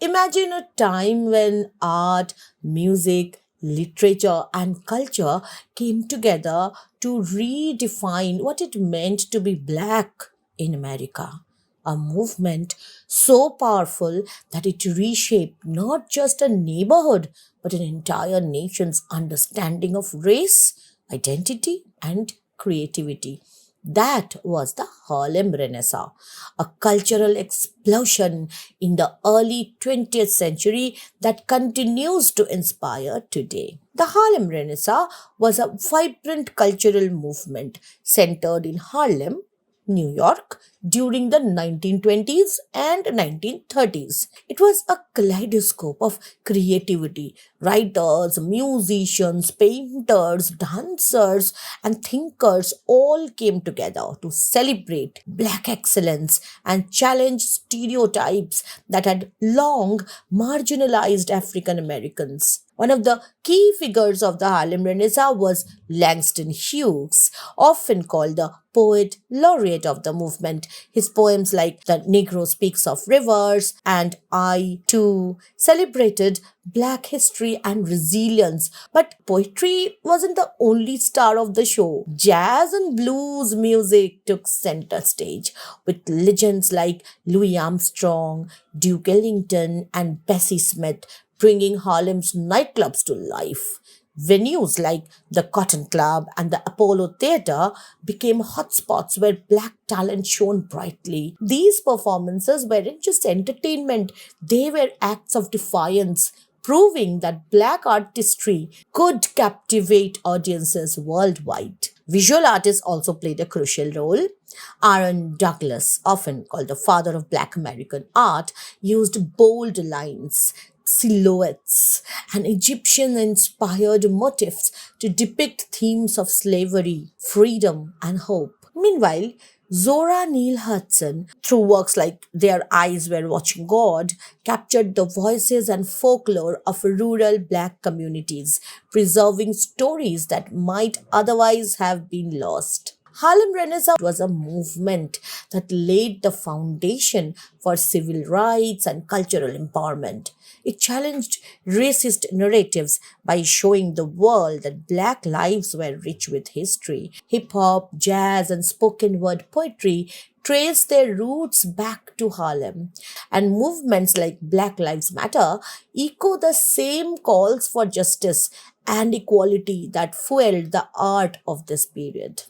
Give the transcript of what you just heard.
Imagine a time when art, music, literature, and culture came together to redefine what it meant to be black in America. A movement so powerful that it reshaped not just a neighborhood but an entire nation's understanding of race, identity, and creativity. That was the Harlem Renaissance, a cultural explosion in the early 20th century that continues to inspire today. The Harlem Renaissance was a vibrant cultural movement centered in Harlem, New York during the 1920s and 1930s. It was a kaleidoscope of creativity. Writers, musicians, painters, dancers, and thinkers all came together to celebrate Black excellence and challenge stereotypes that had long marginalized African Americans. One of the key figures of the Harlem Renaissance was Langston Hughes, often called the poet laureate of the movement. His poems like The Negro Speaks of Rivers and I Too celebrated Black history and resilience. But poetry wasn't the only star of the show. Jazz and blues music took center stage with legends like Louis Armstrong, Duke Ellington, and Bessie Smith bringing Harlem's nightclubs to life. Venues like the Cotton Club and the Apollo Theatre became hotspots where black talent shone brightly. These performances weren't just entertainment, they were acts of defiance, proving that black artistry could captivate audiences worldwide. Visual artists also played a crucial role. Aaron Douglas, often called the father of black American art, used bold lines, silhouettes, and Egyptian inspired motifs to depict themes of slavery, freedom, and hope. Meanwhile, Zora Neale Hudson, through works like Their Eyes Were Watching God, captured the voices and folklore of rural black communities, preserving stories that might otherwise have been lost. Harlem Renaissance was a movement that laid the foundation for civil rights and cultural empowerment. It challenged racist narratives by showing the world that black lives were rich with history. Hip hop, jazz, and spoken word poetry trace their roots back to Harlem. And movements like Black Lives Matter echo the same calls for justice and equality that fueled the art of this period.